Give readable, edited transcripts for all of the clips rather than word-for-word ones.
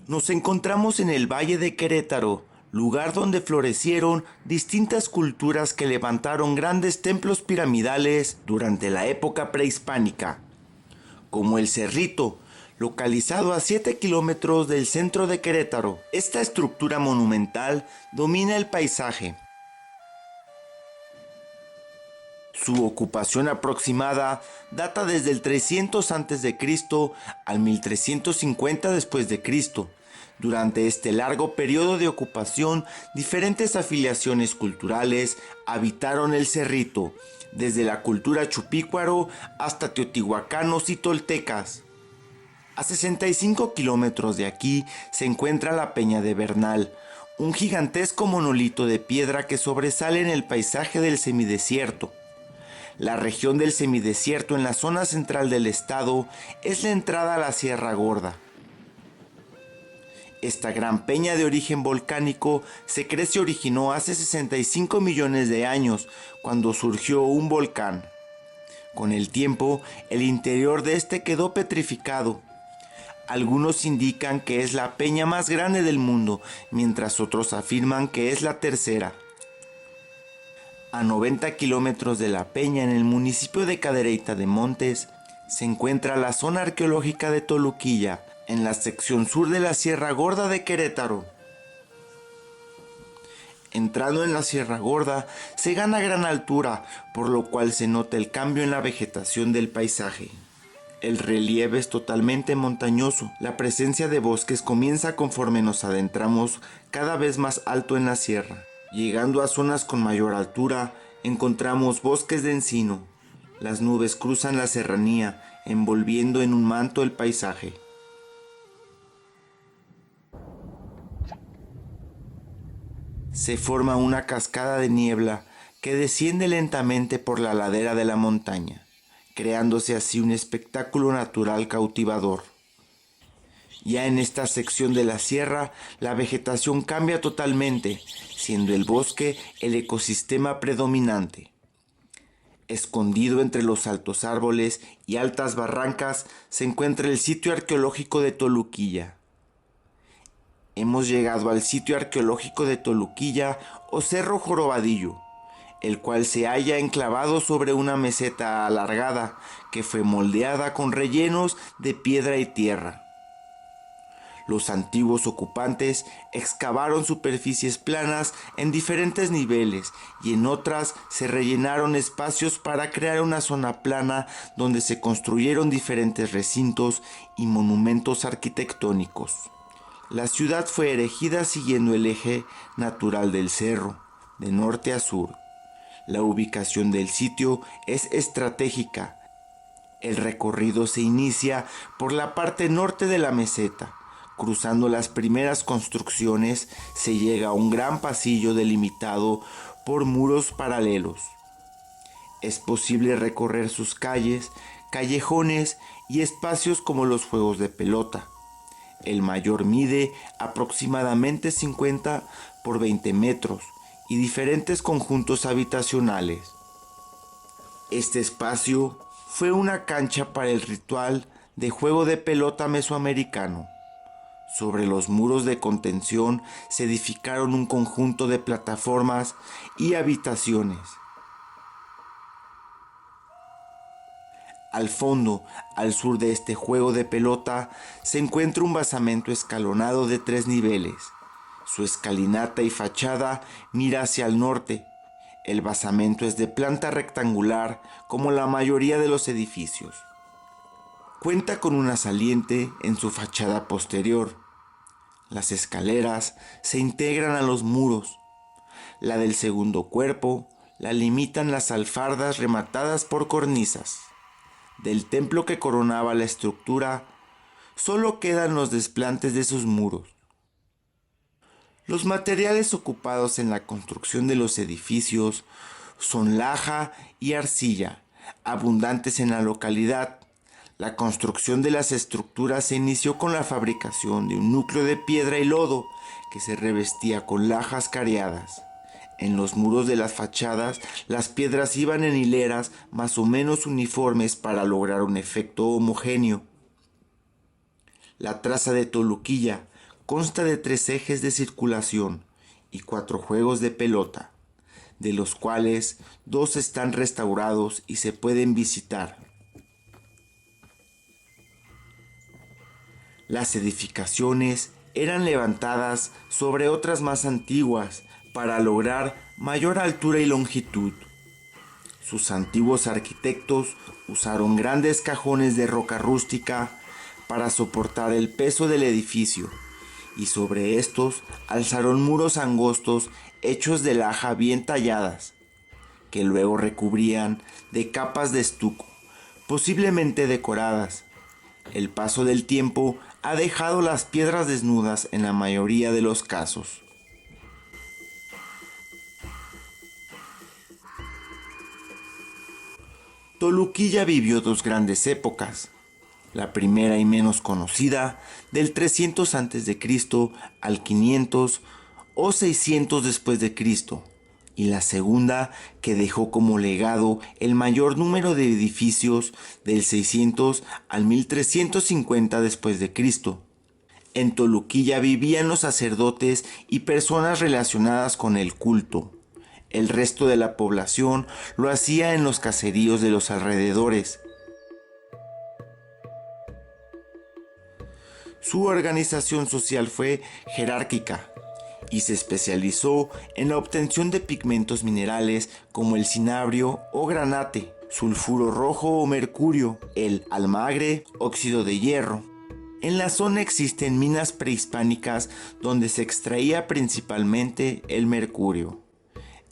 Nos encontramos en el Valle de Querétaro, lugar donde florecieron distintas culturas que levantaron grandes templos piramidales durante la época prehispánica, como el Cerrito, localizado a 7 kilómetros del centro de Querétaro. Esta estructura monumental domina el paisaje. Su ocupación aproximada data desde el 300 a.C. al 1350 después de Cristo. Durante este largo periodo de ocupación, diferentes afiliaciones culturales habitaron el Cerrito, desde la cultura chupícuaro hasta teotihuacanos y toltecas. A 65 kilómetros de aquí se encuentra la Peña de Bernal, un gigantesco monolito de piedra que sobresale en el paisaje del semidesierto. La región del semidesierto en la zona central del estado es la entrada a la Sierra Gorda. Esta gran peña de origen volcánico se cree se originó hace 65 millones de años, cuando surgió un volcán. Con el tiempo, el interior de este quedó petrificado. Algunos indican que es la peña más grande del mundo, mientras otros afirman que es la tercera. A 90 kilómetros de la peña, en el municipio de Cadereyta de Montes, se encuentra la zona arqueológica de Toluquilla, en la sección sur de la Sierra Gorda de Querétaro. Entrando en la Sierra Gorda, se gana gran altura, por lo cual se nota el cambio en la vegetación del paisaje. El relieve es totalmente montañoso. La presencia de bosques comienza conforme nos adentramos cada vez más alto en la sierra. Llegando a zonas con mayor altura, encontramos bosques de encino. Las nubes cruzan la serranía, envolviendo en un manto el paisaje. Se forma una cascada de niebla que desciende lentamente por la ladera de la montaña, creándose así un espectáculo natural cautivador. Ya en esta sección de la sierra, la vegetación cambia totalmente, siendo el bosque el ecosistema predominante. Escondido entre los altos árboles y altas barrancas se encuentra el sitio arqueológico de Toluquilla. Hemos llegado al sitio arqueológico de Toluquilla o Cerro Jorobadillo, el cual se halla enclavado sobre una meseta alargada que fue moldeada con rellenos de piedra y tierra. Los antiguos ocupantes excavaron superficies planas en diferentes niveles y en otras se rellenaron espacios para crear una zona plana donde se construyeron diferentes recintos y monumentos arquitectónicos. La ciudad fue erigida siguiendo el eje natural del cerro, de norte a sur. La ubicación del sitio es estratégica. El recorrido se inicia por la parte norte de la meseta. Cruzando las primeras construcciones se llega a un gran pasillo delimitado por muros paralelos. Es posible recorrer sus calles, callejones y espacios como los juegos de pelota. El mayor mide aproximadamente 50 por 20 metros y diferentes conjuntos habitacionales. Este espacio fue una cancha para el ritual de juego de pelota mesoamericano. Sobre los muros de contención se edificaron un conjunto de plataformas y habitaciones. Al fondo, al sur de este juego de pelota, se encuentra un basamento escalonado de 3 niveles. Su escalinata y fachada mira hacia el norte. El basamento es de planta rectangular, como la mayoría de los edificios. Cuenta con una saliente en su fachada posterior. Las escaleras se integran a los muros. La del segundo cuerpo la limitan las alfardas rematadas por cornisas. Del templo que coronaba la estructura, solo quedan los desplantes de sus muros. Los materiales ocupados en la construcción de los edificios son laja y arcilla, abundantes en la localidad. La construcción de las estructuras se inició con la fabricación de un núcleo de piedra y lodo que se revestía con lajas cariadas. En los muros de las fachadas, las piedras iban en hileras más o menos uniformes para lograr un efecto homogéneo. La traza de Toluquilla, consta de 3 ejes de circulación y 4 juegos de pelota, de los cuales 2 están restaurados y se pueden visitar. Las edificaciones eran levantadas sobre otras más antiguas para lograr mayor altura y longitud. Sus antiguos arquitectos usaron grandes cajones de roca rústica para soportar el peso del edificio, y sobre estos alzaron muros angostos hechos de laja bien talladas, que luego recubrían de capas de estuco, posiblemente decoradas. El paso del tiempo ha dejado las piedras desnudas en la mayoría de los casos. Toluquilla vivió 2 grandes épocas. La primera y menos conocida, del 300 a.C. al 500 o 600 después de Cristo, y la segunda que dejó como legado el mayor número de edificios, del 600 al 1350 después de Cristo. En Toluquilla vivían los sacerdotes y personas relacionadas con el culto. El resto de la población lo hacía en los caseríos de los alrededores. Su organización social fue jerárquica y se especializó en la obtención de pigmentos minerales como el cinabrio o granate, sulfuro rojo o mercurio, el almagre, óxido de hierro. En la zona existen minas prehispánicas donde se extraía principalmente el mercurio.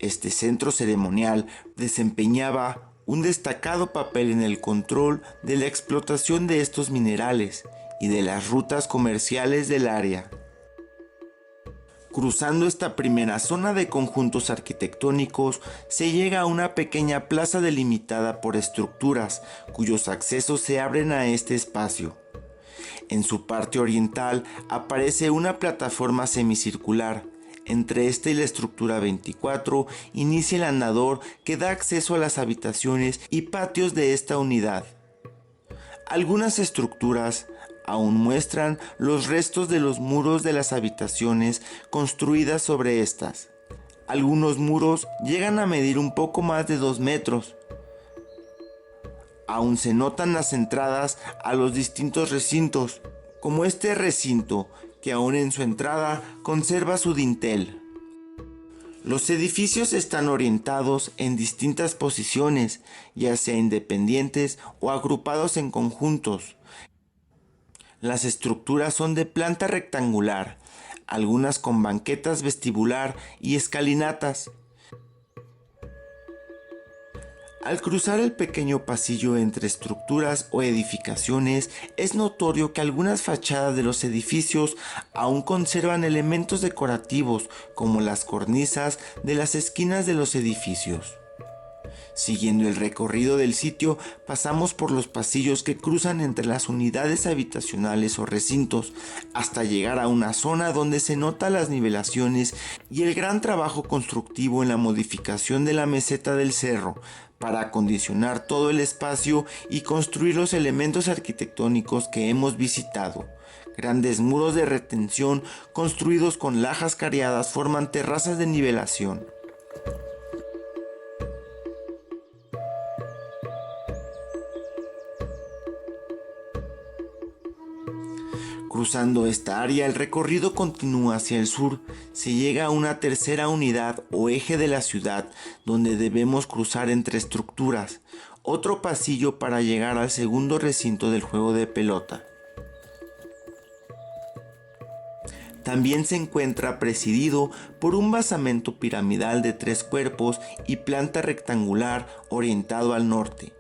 Este centro ceremonial desempeñaba un destacado papel en el control de la explotación de estos minerales y de las rutas comerciales del área. Cruzando esta primera zona de conjuntos arquitectónicos, se llega a una pequeña plaza delimitada por estructuras, cuyos accesos se abren a este espacio. En su parte oriental aparece una plataforma semicircular. Entre esta y la estructura 24 inicia el andador que da acceso a las habitaciones y patios de esta unidad. Algunas estructuras aún muestran los restos de los muros de las habitaciones construidas sobre estas. Algunos muros llegan a medir un poco más de 2 metros. Aún se notan las entradas a los distintos recintos, como este recinto, que aún en su entrada conserva su dintel. Los edificios están orientados en distintas posiciones, ya sea independientes o agrupados en conjuntos. Las estructuras son de planta rectangular, algunas con banquetas vestibular y escalinatas. Al cruzar el pequeño pasillo entre estructuras o edificaciones, es notorio que algunas fachadas de los edificios aún conservan elementos decorativos como las cornisas de las esquinas de los edificios. Siguiendo el recorrido del sitio, pasamos por los pasillos que cruzan entre las unidades habitacionales o recintos, hasta llegar a una zona donde se notan las nivelaciones y el gran trabajo constructivo en la modificación de la meseta del cerro, para acondicionar todo el espacio y construir los elementos arquitectónicos que hemos visitado. Grandes muros de retención construidos con lajas cariadas forman terrazas de nivelación. Cruzando esta área, el recorrido continúa hacia el sur. Se llega a una tercera unidad o eje de la ciudad, donde debemos cruzar entre estructuras. Otro pasillo para llegar al segundo recinto del juego de pelota. También se encuentra presidido por un basamento piramidal de 3 cuerpos y planta rectangular orientado al norte.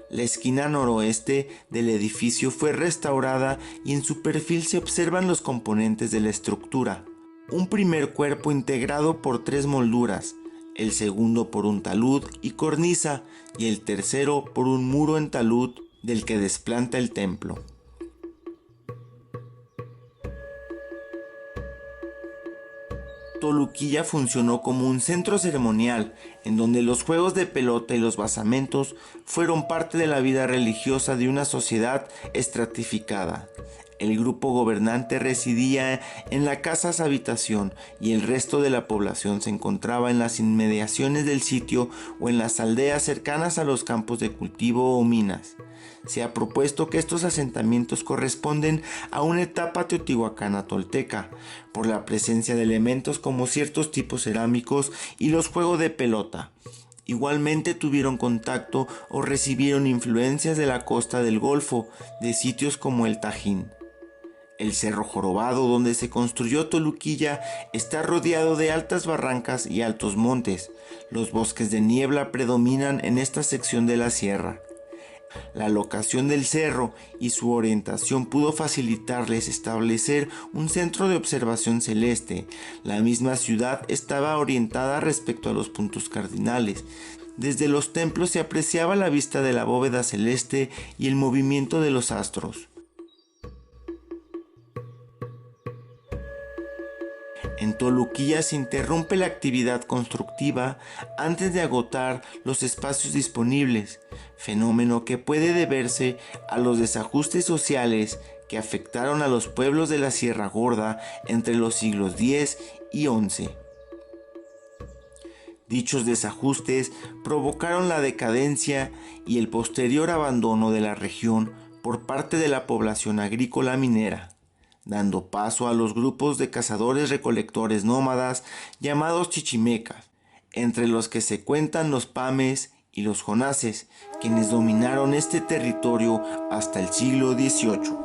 La esquina noroeste del edificio fue restaurada y en su perfil se observan los componentes de la estructura. Un primer cuerpo integrado por 3 molduras, el segundo por un talud y cornisa y el tercero por un muro en talud del que desplanta el templo. Toluquilla funcionó como un centro ceremonial en donde los juegos de pelota y los basamentos fueron parte de la vida religiosa de una sociedad estratificada. El grupo gobernante residía en la casa habitación y el resto de la población se encontraba en las inmediaciones del sitio o en las aldeas cercanas a los campos de cultivo o minas. Se ha propuesto que estos asentamientos corresponden a una etapa teotihuacana tolteca, por la presencia de elementos como ciertos tipos cerámicos y los juegos de pelota. Igualmente tuvieron contacto o recibieron influencias de la costa del Golfo, de sitios como el Tajín. El Cerro Jorobado, donde se construyó Toluquilla, está rodeado de altas barrancas y altos montes. Los bosques de niebla predominan en esta sección de la sierra. La locación del cerro y su orientación pudo facilitarles establecer un centro de observación celeste. La misma ciudad estaba orientada respecto a los puntos cardinales. Desde los templos se apreciaba la vista de la bóveda celeste y el movimiento de los astros. En Toluquilla se interrumpe la actividad constructiva antes de agotar los espacios disponibles, fenómeno que puede deberse a los desajustes sociales que afectaron a los pueblos de la Sierra Gorda entre los siglos X y XI. Dichos desajustes provocaron la decadencia y el posterior abandono de la región por parte de la población agrícola minera, dando paso a los grupos de cazadores-recolectores nómadas llamados chichimecas, entre los que se cuentan los pames y los jonases, quienes dominaron este territorio hasta el siglo XVIII.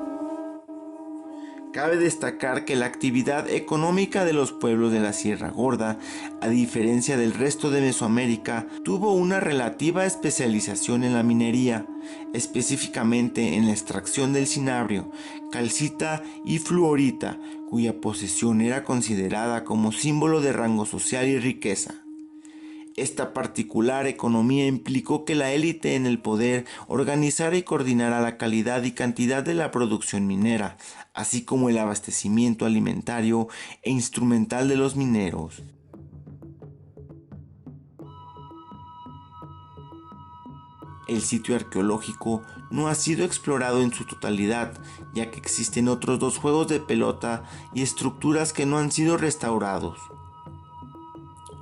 Cabe destacar que la actividad económica de los pueblos de la Sierra Gorda, a diferencia del resto de Mesoamérica, tuvo una relativa especialización en la minería, específicamente en la extracción del cinabrio, calcita y fluorita, cuya posesión era considerada como símbolo de rango social y riqueza. Esta particular economía implicó que la élite en el poder organizara y coordinara la calidad y cantidad de la producción minera, así como el abastecimiento alimentario e instrumental de los mineros. El sitio arqueológico no ha sido explorado en su totalidad, ya que existen otros 2 juegos de pelota y estructuras que no han sido restaurados.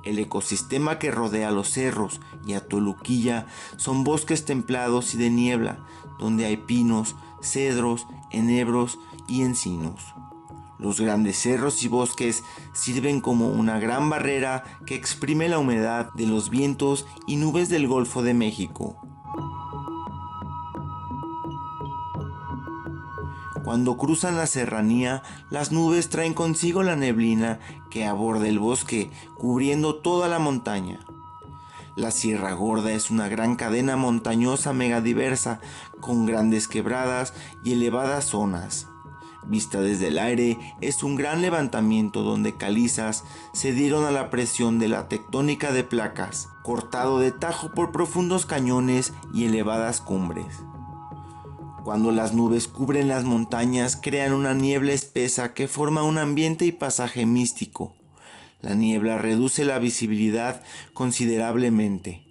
El ecosistema que rodea a los cerros y a Toluquilla son bosques templados y de niebla, donde hay pinos, cedros, enebros y encinos. Los grandes cerros y bosques sirven como una gran barrera que exprime la humedad de los vientos y nubes del Golfo de México. Cuando cruzan la serranía, las nubes traen consigo la neblina que aborda el bosque, cubriendo toda la montaña. La Sierra Gorda es una gran cadena montañosa megadiversa, con grandes quebradas y elevadas zonas. Vista desde el aire, es un gran levantamiento donde calizas cedieron a la presión de la tectónica de placas, cortado de tajo por profundos cañones y elevadas cumbres. Cuando las nubes cubren las montañas, crean una niebla espesa que forma un ambiente y pasaje místico. La niebla reduce la visibilidad considerablemente.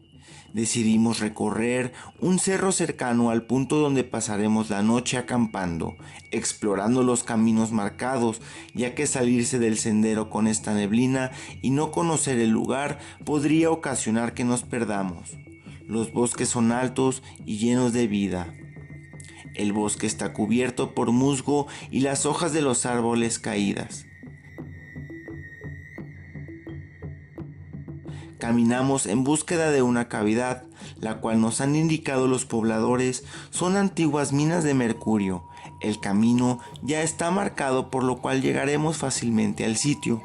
Decidimos recorrer un cerro cercano al punto donde pasaremos la noche acampando, explorando los caminos marcados, ya que salirse del sendero con esta neblina y no conocer el lugar podría ocasionar que nos perdamos. Los bosques son altos y llenos de vida. El bosque está cubierto por musgo y las hojas de los árboles caídas. Caminamos en búsqueda de una cavidad, la cual nos han indicado los pobladores son antiguas minas de mercurio. El camino ya está marcado, por lo cual llegaremos fácilmente al sitio.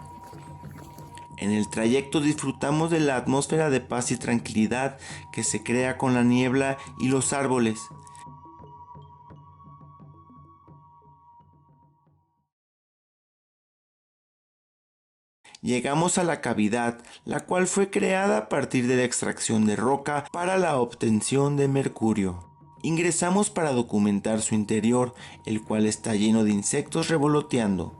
En el trayecto disfrutamos de la atmósfera de paz y tranquilidad que se crea con la niebla y los árboles. Llegamos a la cavidad, la cual fue creada a partir de la extracción de roca para la obtención de mercurio. Ingresamos para documentar su interior, el cual está lleno de insectos revoloteando,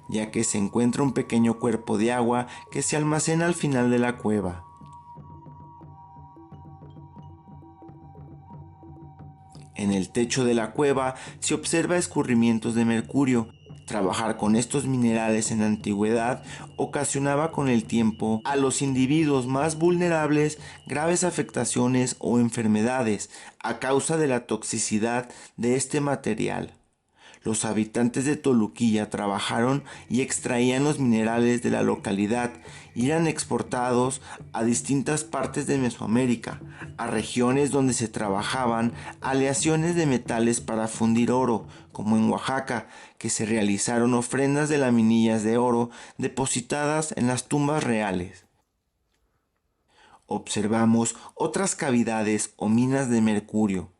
ya que se encuentra un pequeño cuerpo de agua que se almacena al final de la cueva. En el techo de la cueva se observa escurrimientos de mercurio. Trabajar con estos minerales en la antigüedad ocasionaba con el tiempo a los individuos más vulnerables graves afectaciones o enfermedades a causa de la toxicidad de este material. Los habitantes de Toluquilla trabajaron y extraían los minerales de la localidad y eran exportados a distintas partes de Mesoamérica, a regiones donde se trabajaban aleaciones de metales para fundir oro, como en Oaxaca, que se realizaron ofrendas de laminillas de oro depositadas en las tumbas reales. Observamos otras cavidades o minas de mercurio.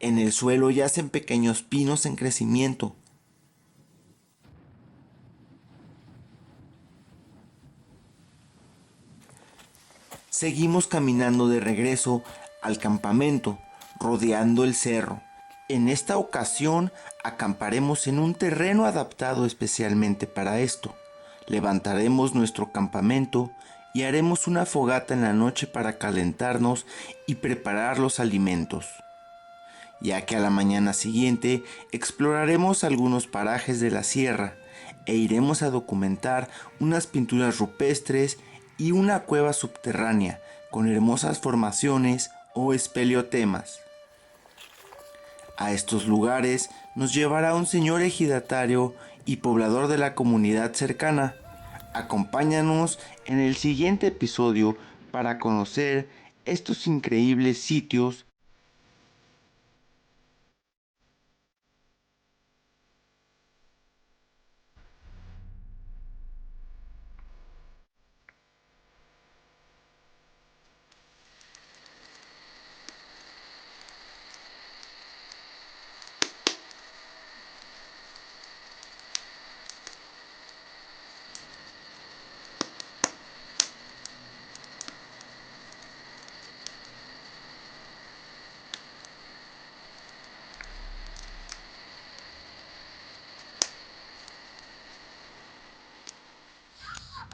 En el suelo yacen pequeños pinos en crecimiento. Seguimos caminando de regreso al campamento, rodeando el cerro. En esta ocasión acamparemos en un terreno adaptado especialmente para esto. Levantaremos nuestro campamento y haremos una fogata en la noche para calentarnos y preparar los alimentos, ya que a la mañana siguiente exploraremos algunos parajes de la sierra e iremos a documentar unas pinturas rupestres y una cueva subterránea con hermosas formaciones o espeleotemas. A estos lugares nos llevará un señor ejidatario y poblador de la comunidad cercana. Acompáñanos en el siguiente episodio para conocer estos increíbles sitios.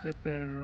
Qué perro.